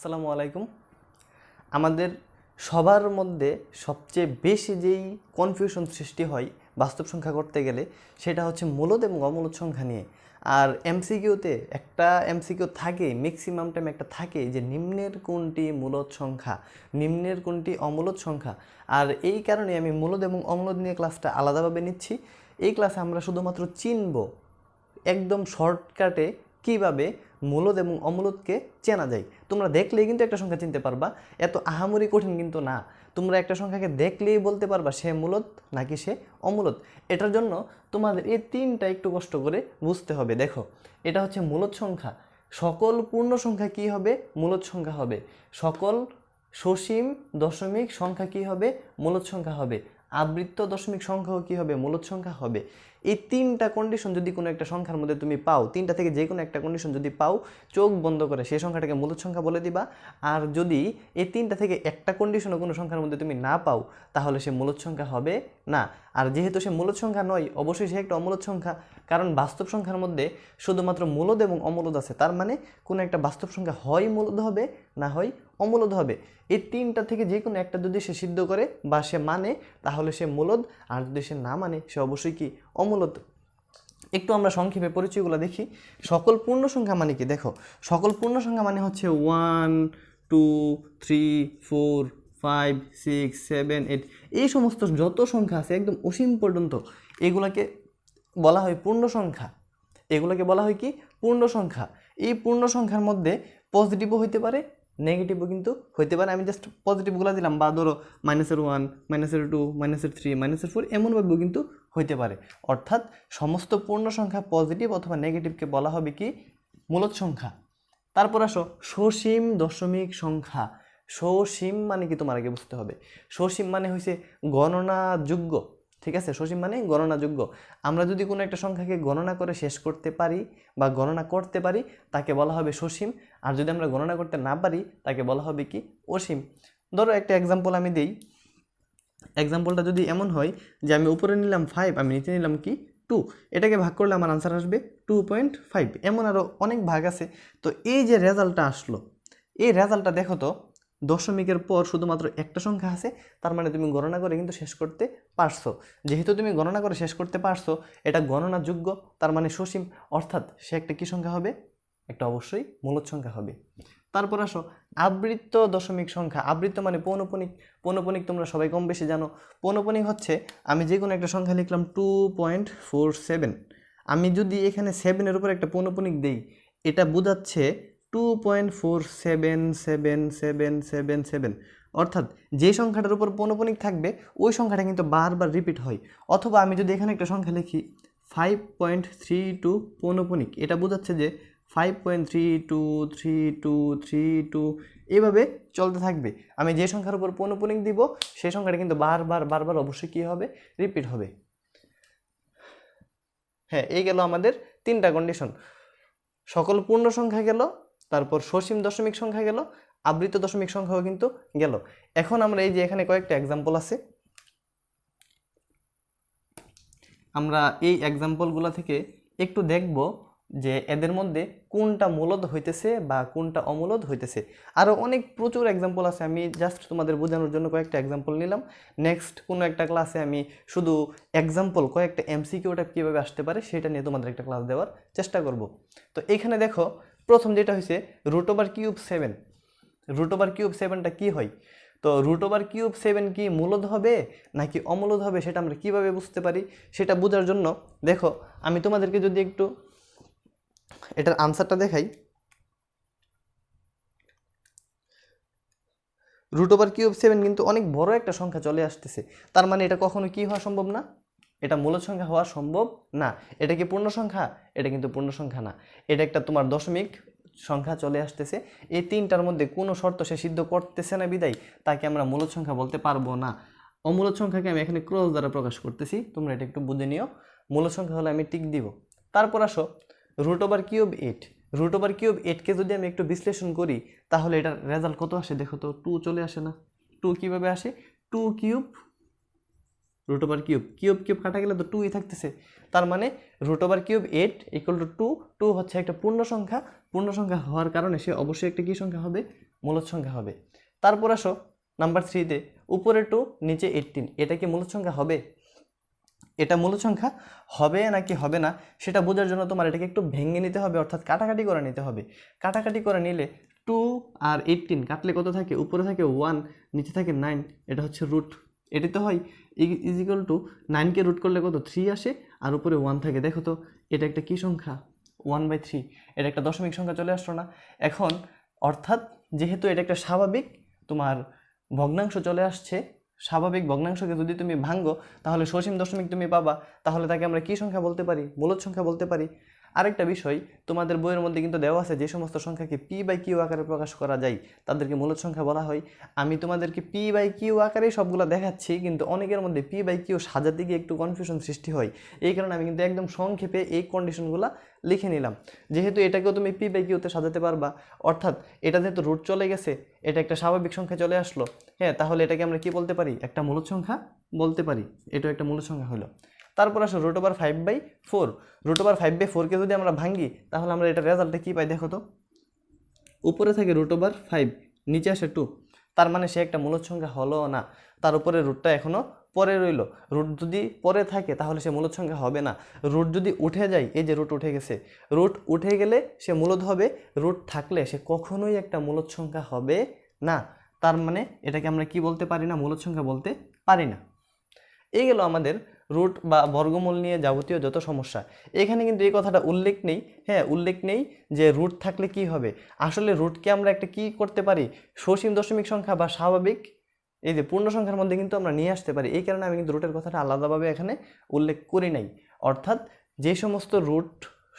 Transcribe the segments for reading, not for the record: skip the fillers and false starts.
আসসালামু আলাইকুম। আমাদের সবার মধ্যে সবচেয়ে বেশি যেই কনফিউশন সৃষ্টি হয় বাস্তব সংখ্যা করতে গেলে সেটা হচ্ছে মূলদ এবং অমূলদ সংখ্যা নিয়ে। আর এমসিকিউতে একটা এমসিকিউ থাকে, ম্যাক্সিমাম টাইম একটা থাকে যে নিম্নের কোনটি মূলদ সংখ্যা, নিম্নের কোনটি অমূলদ সংখ্যা। আর এই কারণে আমি মূলদ এবং অমূলদ নিয়ে ক্লাসটা আলাদাভাবে নিচ্ছি। এই ক্লাসে আমরা শুধুমাত্র চিনব একদম শর্টকাটে কিভাবে মূলদ এবং অমূলদকে চেনা যায়। তোমরা দেখলেই কিন্তু একটা সংখ্যা চিনতে পারবা, এত আহামরি কঠিন কিন্তু না। তোমরা একটা সংখ্যাকে দেখলেই বলতে পারবা সে মূলদ নাকি সে অমূলদ। এটার জন্য তোমাদের এই তিনটা একটু কষ্ট করে বুঝতে হবে। দেখো, এটা হচ্ছে মূলদ সংখ্যা। সকল পূর্ণ সংখ্যা কি হবে? মূলদ সংখ্যা হবে। সকল সসীম দশমিক সংখ্যা কি হবে? মূলদ সংখ্যা হবে। আবৃত্ত দশমিক সংখ্যাও কি হবে? মূলদ সংখ্যা হবে। এই তিনটা কন্ডিশন যদি কোনো একটা সংখ্যার মধ্যে তুমি পাও, তিনটা থেকে যে কোনো একটা কন্ডিশন যদি পাও, চোখ বন্ধ করে সেই সংখ্যাটাকে মূলদ সংখ্যা বলে দিবা। আর যদি এই তিনটা থেকে একটা কন্ডিশনও কোনো সংখ্যার মধ্যে তুমি না পাও, তাহলে সে মূলদ সংখ্যা হবে না। আর যেহেতু সে মূলদ সংখ্যা নয়, অবশ্যই সে একটা অমূলদ সংখ্যা, কারণ বাস্তব সংখ্যার মধ্যে শুধুমাত্র মূলদ এবং অমূলদ আছে। তার মানে কোনো একটা বাস্তব সংখ্যা হয় মূলদ হবে, না হয় অমূলদ হবে। এই তিনটা থেকে যে কোনো একটা যদি সে সিদ্ধ করে বা সে মানে, তাহলে সে মূলদ। আর যদি সে না মানে, সে অবশ্যই কি অমূলদ। একটু আমরা সংক্ষেপে পরিচয়গুলো দেখি। সকল পূর্ণ সংখ্যা মানে কি? দেখো, সকল পূর্ণ সংখ্যা মানে হচ্ছে 1 2 3 4 5 6 7 8 এই সমস্ত যত সংখ্যা আছে একদম অসীম পর্যন্ত, এগুলাকে বলা হয় পূর্ণ সংখ্যা। এগুলোকে বলা হয় কি? পূর্ণ সংখ্যা। এই পূর্ণ সংখ্যার মধ্যে পজিটিভও হইতে পারে, নেগেটিভও কিন্তু হইতে পারে। আমি জাস্ট পজিটিভগুলো দিলাম, বা ধরো -1 -2 -3 -4 এমনভাবেও কিন্তু হইতে পারে। অর্থাৎ সমস্ত পূর্ণ সংখ্যা পজিটিভ অথবা নেগেটিভকে বলা হবে কি? মূলদ সংখ্যা। তারপর আসো সসীম দশমিক সংখ্যা। সসীম মানে কি তোমার আগে বুঝতে হবে। সসীম মানে হয়েছে গণনাযোগ্য, ঠিক আছে? সসীম মানে গণনাযোগ্য। আমরা যদি কোনো একটা সংখ্যাকে গণনা করে শেষ করতে পারি বা গণনা করতে পারি, তাকে বলা হবে সসীম। আর যদি আমরা গণনা করতে না পারি, তাকে বলা হবে কি? অসীম। ধরো একটা এক্সাম্পল আমি দিই। এক্সাম্পলটা যদি এমন হয় যে আমি উপরে নিলাম 5, আমি নিচে নিলাম কি 2, এটাকে ভাগ করলে আমার আনসার আসবে 2.5। এমন আরও অনেক ভাগ আছে। তো এই যে রেজাল্টটা আসলো, এই রেজাল্টটা দেখো তো, দশমিকের পর শুধুমাত্র একটা সংখ্যা আছে, তার মানে তুমি গণনা করে কিন্তু শেষ করতে পারছো। যেহেতু তুমি গণনা করে শেষ করতে পারছো, এটা গণনাযোগ্য, তার মানে সসীম। অর্থাৎ সে একটা কি সংখ্যা হবে? একটা অবশ্যই মূলদ সংখ্যা হবে। তারপর আসো আবৃত্ত দশমিক সংখ্যা। আবৃত্ত মানে পৌনঃপুনিক। পৌনঃপুনিক তোমরা সবাই কম বেশি জানো। পৌনঃপুনিক হচ্ছে আমি যে কোনো একটা সংখ্যা লিখলাম 2.47, আমি যদি এখানে 7-এর উপর একটা পৌনঃপুনিক দেই, এটা বোঝাচ্ছে 2.477777, অর্থাৎ যে সংখ্যাটার উপর পৌনঃপুনিক থাকবে ওই সংখ্যাটা কিন্তু বারবার রিপিট হয়। অথবা আমি যদি এখানে একটা সংখ্যা লিখি 5.32 পৌনঃপুনিক, এটা বোঝাচ্ছে যে 5.323232 এভাবে চলতে থাকবে। আমি যে সংখ্যার উপর পৌনঃপুনিক দিব, সেই সংখ্যাটা কিন্তু বারবার অবশ্যই কী হবে? রিপিট হবে। হ্যাঁ, এই গেল আমাদের তিনটা কন্ডিশন। সকল পূর্ণ সংখ্যা গেল, তারপর সসীম দশমিক সংখ্যা গেল, আবৃত দশমিক সংখ্যাও কিন্তু গেল। এখন আমরা এই যে এখানে কয়েকটা এক্সাম্পল আছে, আমরা এই এক্সাম্পলগুলো থেকে একটু দেখব যে এদের মধ্যে কোনটা মূলদ হইতেছে বা কোনটা অমূলদ হইতেছে। আরও অনেক প্রচুর এক্সাম্পল আছে, আমি জাস্ট তোমাদের বোঝানোর জন্য কয়েকটা এক্সাম্পল নিলাম। নেক্সট কোনো একটা ক্লাসে আমি শুধু এক্সাম্পল কয়েকটা এমসিকিউটা কীভাবে আসতে পারে সেটা নিয়ে তোমাদের একটা ক্লাস দেওয়ার চেষ্টা করব। তো এইখানে দেখো, প্রথম যেটা হয়েছে √7। √7টা কী হয়? তো √7 কি মূলদ হবে নাকি অমূলদ হবে সেটা আমরা কিভাবে বুঝতে পারি? সেটা বোঝার জন্য দেখো, আমি তোমাদেরকে যদি একটু এটার আনসারটা দেখাই। √7 কিন্তু অনেক বড় একটা সংখ্যা চলে আসতেছে, তার মানে এটা কখনো কি হওয়া সম্ভব না? এটা মূলদ সংখ্যা হওয়া সম্ভব না। এটা কি পূর্ণ সংখ্যা? এটা কিন্তু পূর্ণ সংখ্যা না, এটা একটা তোমার দশমিক সংখ্যা চলে আসতেছে। এই তিনটার মধ্যে কোনো শর্ত সে সিদ্ধ করতেছে না বিদায় তাকে আমরা মূলদ সংখ্যা বলতে পারবো না। অমূলদ সংখ্যাকে আমি এখানে ক্রস দ্বারা প্রকাশ করতেছি, তোমরা এটা একটু বুঝে নিও। মূলদ সংখ্যা হলে আমি টিক দিব। তারপর আসো √8। √8কে যদি আমি একটু বিশ্লেষণ করি, তাহলে এটার রেজাল্ট কত আসে দেখো তো? 2 চলে আসে না? 2 কীভাবে আসে? 2 কিউব কিউব কাটা গেলে তো 2ই থাকতেছে। তার মানে √8 = 2। 2 হচ্ছে একটা পূর্ণ সংখ্যা। পূর্ণ সংখ্যা হওয়ার কারণে সে অবশ্যই একটা কি সংখ্যা হবে? মূলদ সংখ্যা হবে। তারপর আসো নাম্বার 3-তে, উপরে 2 নিচে 18, এটা কি মূলদ সংখ্যা হবে? এটা মূলদ সংখ্যা হবে নাকি হবে না সেটা বোঝার জন্য তোমার এটাকে একটু ভেঙে নিতে হবে, অর্থাৎ কাটাকাটি করে নিতে হবে। কাটাকাটি করে নিলে 2 আর 18 কাটলে কত থাকে? উপরে থাকে 1, নিচে থাকে 9, এটা হচ্ছে রুট। এটি তো হয় ইজিক্যাল টু 9কে রুট করলে কত? 3 আসে, আর উপরে 1 থাকে। দেখো তো এটা একটা কি সংখ্যা? 1/3। এটা একটা দশমিক সংখ্যা চলে আসলো না? এখন অর্থাৎ যেহেতু এটা একটা স্বাভাবিক তোমার ভগ্নাংশ চলে আসছে, স্বাভাবিক ভগ্নাংশকে যদি তুমি ভাঙো তাহলে সসীম দশমিক তুমি পাবা, তাহলে তাকে আমরা কি সংখ্যা বলতে পারি? মূলদ সংখ্যা বলতে পারি। আরেকটা বিষয়, তোমাদের বইয়ের মধ্যে কিন্তু দেওয়া আছে যে সমস্ত সংখ্যাকে p/q আকারে প্রকাশ করা যায় তাদেরকে মূলদ সংখ্যা বলা হয়। আমি তোমাদেরকে p/q আকারেই সবগুলো দেখাচ্ছি, কিন্তু অনেকের মধ্যে p/q সাজাতে গিয়ে একটু কনফিউশন সৃষ্টি হয়। এই কারণে আমি কিন্তু একদম সংক্ষেপে এই কন্ডিশনগুলো লিখে নিলাম। যেহেতু এটাকেও তুমি p/q-তে সাজাতে পারবা, অর্থাৎ এটা যেহেতু রুট চলে গেছে, এটা একটা স্বাভাবিক সংখ্যা চলে আসলো, হ্যাঁ, তাহলে এটাকে আমরা কি বলতে পারি? একটা মূলদ সংখ্যা বলতে পারি। এটাও একটা মূলদ সংখ্যা হলো। তারপর আসো √5/4। √5/4কে যদি আমরা ভাঙি তাহলে আমরা এটা রেজাল্টে কি পাই? দেখো তো, উপরে থাকে √5, নিচে আসে 2, তার মানে সে একটা মূলদ সংখ্যা হলো না। তার উপরে রুটটা এখনো পরে রইল। রুট যদি পরে থাকে তাহলে সে মূলদ সংখ্যা হবে না। রুট যদি উঠে যায়, এই যে রুট উঠে গেছে, রুট উঠে গেলে সে মূলদ হবে, রুট থাকলে সে কখনোই একটা মূলদ সংখ্যা হবে না। তার মানে এটাকে আমরা কি বলতে পারি না? মূলদ সংখ্যা বলতে পারি না। এই গেল আমাদের রুট বা বর্গমূল নিয়ে যাবতীয় যত সমস্যা। এখানে কিন্তু এই কথাটা উল্লেখ নেই, হ্যাঁ, উল্লেখ নেই যে রুট থাকলে কি হবে। আসলে রুটকে আমরা একটা কি করতে পারি? সসীম দশমিক সংখ্যা বা স্বাভাবিক এই যে পূর্ণ সংখ্যার মধ্যে কিন্তু আমরা নিয়ে আসতে পারি। এই কারণে আমি কিন্তু রুটের কথাটা আলাদাভাবে এখানে উল্লেখ করি নাই। অর্থাৎ যে সমস্ত রুট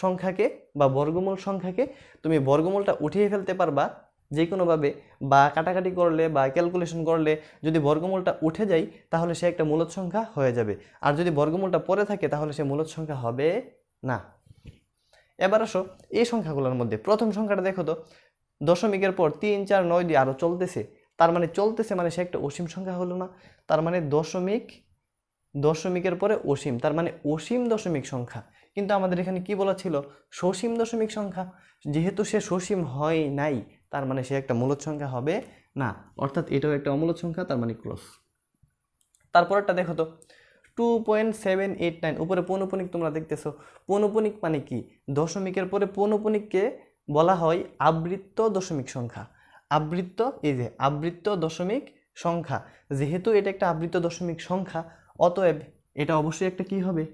সংখ্যাকে বা বর্গমূল সংখ্যাকে তুমি বর্গমূলটা উঠিয়ে ফেলতে পারবা যে কোনোভাবে, বা কাটাকাটি করলে বা ক্যালকুলেশন করলে যদি বর্গমূলটা উঠে যায় তাহলে সে একটা মূলদ সংখ্যা হয়ে যাবে। আর যদি বর্গমূলটা পরে থাকে তাহলে সে মূলদ সংখ্যা হবে না। এবার আসো এই সংখ্যাগুলোর মধ্যে প্রথম সংখ্যাটা দেখো তো, দশমিকের পর 3, 4, 9 দিয়ে আরও চলতেছে। তার মানে চলতেছে মানে সে একটা অসীম সংখ্যা হলো না? তার মানে দশমিকের পরে অসীম, তার মানে অসীম দশমিক সংখ্যা। কিন্তু আমাদের এখানে কি বলা ছিল? সসীম দশমিক সংখ্যা। যেহেতু সে সসীম হয় নাই, তার মানে সে একটা মূলদ সংখ্যা হবে না, অর্থাৎ এটাও একটা অমূলদ সংখ্যা, তার মানে ক্রস। তারপরটা দেখো তো, 2.789, উপরে পৌনঃপুনিক তোমরা দেখতেছো। পৌনঃপুনিক মানে কি? দশমিকের পরে পৌনঃপুনিককে বলা হয় আবৃত্ত দশমিক সংখ্যা। আবৃত্ত, এই যে আবৃত্ত দশমিক সংখ্যা, যেহেতু এটা একটা আবৃত্ত দশমিক সংখ্যা, অতএব এটা অবশ্যই একটা কি হবে?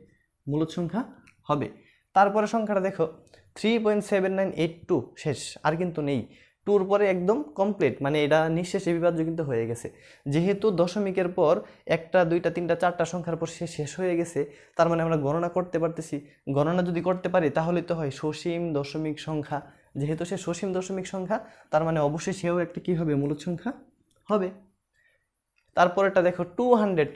মূলদ সংখ্যা হবে। তারপরে সংখ্যাটা দেখো, 3.7982, শেষ, আর কিন্তু নেই। 2-র পরে একদম কমপ্লিট, মানে এটা নিঃশেষে বিভাজ্য কিন্তু হয়ে গেছে। যেহেতু দশমিকের পর 1টা 2টা 3টা 4টা সংখ্যার পর সে শেষ হয়ে গেছে, তার মানে আমরা গণনা করতে পারতেছি। গণনা যদি করতে পারি তাহলে তো হয় সসীম দশমিক সংখ্যা। যেহেতু সে সসীম দশমিক সংখ্যা, তার মানে অবশ্যই সেও একটা কি হবে? মূলদ সংখ্যা হবে। তারপরেটা দেখো 200,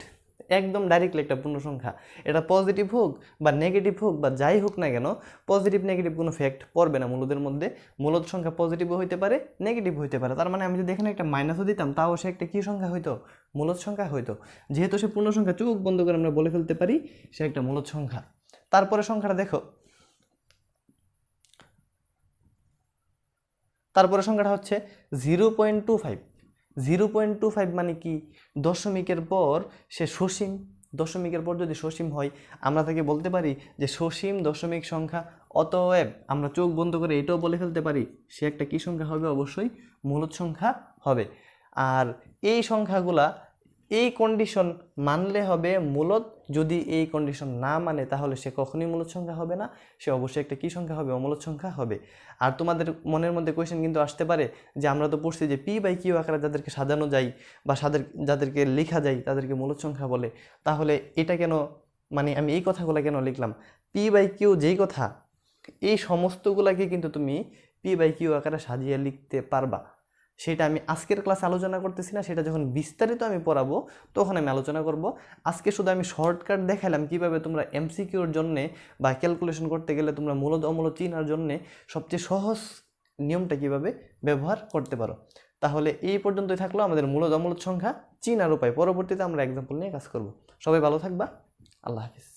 একদম ডাইরেক্টলি একটা পূর্ণ সংখ্যা। এটা পজিটিভ হোক বা নেগেটিভ হোক বা যাই হোক না কেন, পজিটিভ নেগেটিভ কোনো ফ্যাক্ট পড়বে না মূলদের মধ্যে। মূলদ সংখ্যা পজিটিভও হইতে পারে, নেগেটিভ হইতে পারে। তার মানে আমি যদি এখানে একটা মাইনাসও দিতাম তাও সে একটা কী সংখ্যা হইতো? মূলদ সংখ্যা হইতো। যেহেতু সে পূর্ণ সংখ্যা, চোখ বন্ধ করে আমরা বলে ফেলতে পারি সে একটা মূলদ সংখ্যা। তারপরে সংখ্যাটা দেখো, তারপরে সংখ্যাটা হচ্ছে 0.25। 0.25 মানে কি? দশমিকের পর সে সসীম। দশমিকের পর যদি সসীম হয় আমরা তাকে বলতে পারি যে সসীম দশমিক সংখ্যা। অতএব আমরা চোখ বন্ধ করে এটাও বলে ফেলতে পারি সে একটা কি সংখ্যা হবে? অবশ্যই মূলদ সংখ্যা হবে। আর এই সংখ্যাগুলা এই কন্ডিশন মানলে হবে মূলদ, যদি এই কন্ডিশন না মানে তাহলে সে কখনোই মূলদ সংখ্যা হবে না, সে অবশ্যই একটা কি সংখ্যা হবে? অমূলদ সংখ্যা হবে। আর তোমাদের মনের মধ্যে কোয়েশ্চেন কিন্তু আসতে পারে যে আমরা তো পড়ছি যে p/q আকারে যাদেরকে সাজানো যায় বা যাদেরকে লেখা যায় তাদেরকে মূলদ সংখ্যা বলে, তাহলে এটা কেন, মানে আমি এই কথাগুলো কেন লিখলাম? p/q যেই কথা, এই সমস্তগুলাকে কিন্তু তুমি p/q আকারে সাজিয়ে লিখতে পারবা। সেটা আমি আজকের ক্লাসে আলোচনা করতেছি না, সেটা যখন বিস্তারিত আমি পড়াবো তখন আমি আলোচনা করব। আজকে শুধু আমি শর্টকাট দেখালাম কিভাবে তোমরা এমসিকিউর জন্যে বা ক্যালকুলেশন করতে গেলে তোমরা মূলদ অমূলদ চিনার জন্যে সবচেয়ে সহজ নিয়মটা কিভাবে ব্যবহার করতে পারো। তাহলে এই পর্যন্তই থাকলো আমাদের মূলদ অমূলদ সংখ্যা চিনার উপায়। পরবর্তীতে আমরা এক্সাম্পল নিয়ে কাজ করব। সবাই ভালো থাকবা, আল্লাহ হাফিজ।